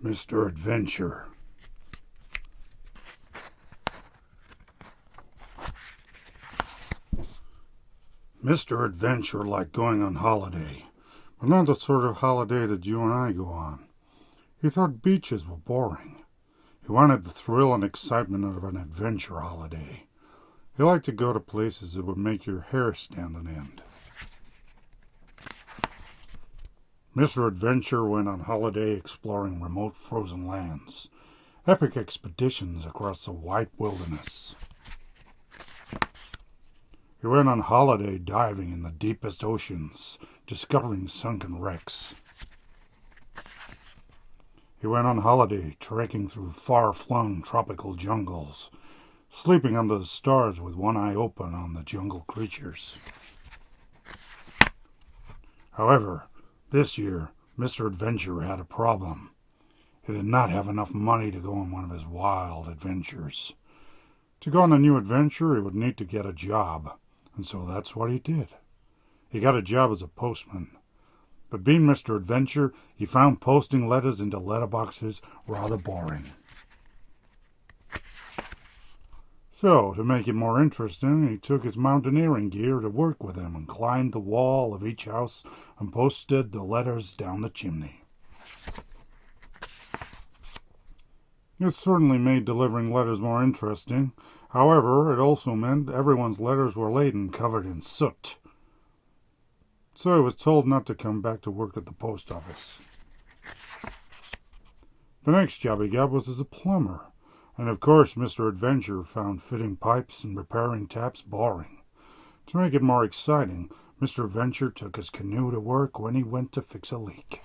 Mr. Adventure. Mr. Adventure liked going on holiday, but not the sort of holiday that you and I go on. He thought beaches were boring. He wanted the thrill and excitement of an adventure holiday. He liked to go to places that would make your hair stand on end. Mr. Adventure went on holiday exploring remote frozen lands, epic expeditions across the white wilderness. He went on holiday diving in the deepest oceans, discovering sunken wrecks. He went on holiday trekking through far-flung tropical jungles, sleeping under the stars with one eye open on the jungle creatures. However, this year, Mr. Adventure had a problem. He did not have enough money to go on one of his wild adventures. To go on a new adventure, he would need to get a job, and so that's what he did. He got a job as a postman. But being Mr. Adventure, he found posting letters into letterboxes rather boring. So, to make it more interesting, he took his mountaineering gear to work with him and climbed the wall of each house and posted the letters down the chimney. It certainly made delivering letters more interesting. However, it also meant everyone's letters were late and covered in soot. So he was told not to come back to work at the post office. The next job he got was as a plumber. And of course, Mr. Adventure found fitting pipes and repairing taps boring. To make it more exciting, Mr. Adventure took his canoe to work when he went to fix a leak.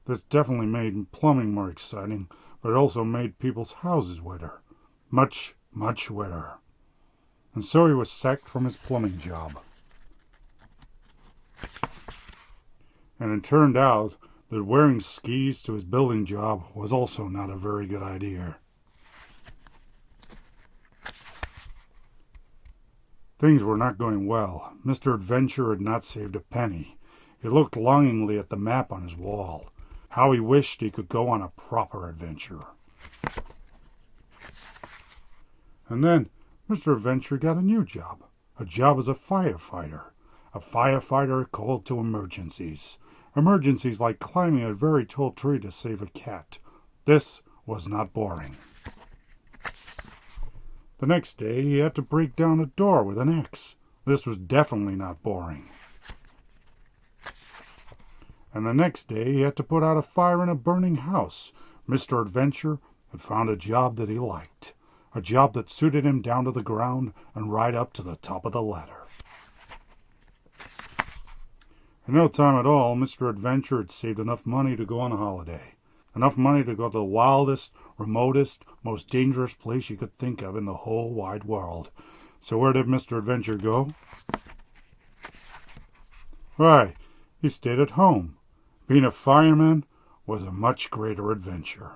This definitely made plumbing more exciting, but it also made people's houses wetter. Much, much wetter. And so he was sacked from his plumbing job. And it turned out that wearing skis to his building job was also not a very good idea. Things were not going well. Mr. Adventure had not saved a penny. He looked longingly at the map on his wall. How he wished he could go on a proper adventure. And then Mr. Adventure got a new job. A job as a firefighter. A firefighter called to emergencies. Emergencies like climbing a very tall tree to save a cat. This was not boring. The next day, he had to break down a door with an axe. This was definitely not boring. And the next day, he had to put out a fire in a burning house. Mr. Adventure had found a job that he liked. A job that suited him down to the ground and right up to the top of the ladder. In no time at all, Mr. Adventure had saved enough money to go on a holiday. Enough money to go to the wildest, remotest, most dangerous place you could think of in the whole wide world. So where did Mr. Adventure go? Why, he stayed at home. Being a fireman was a much greater adventure.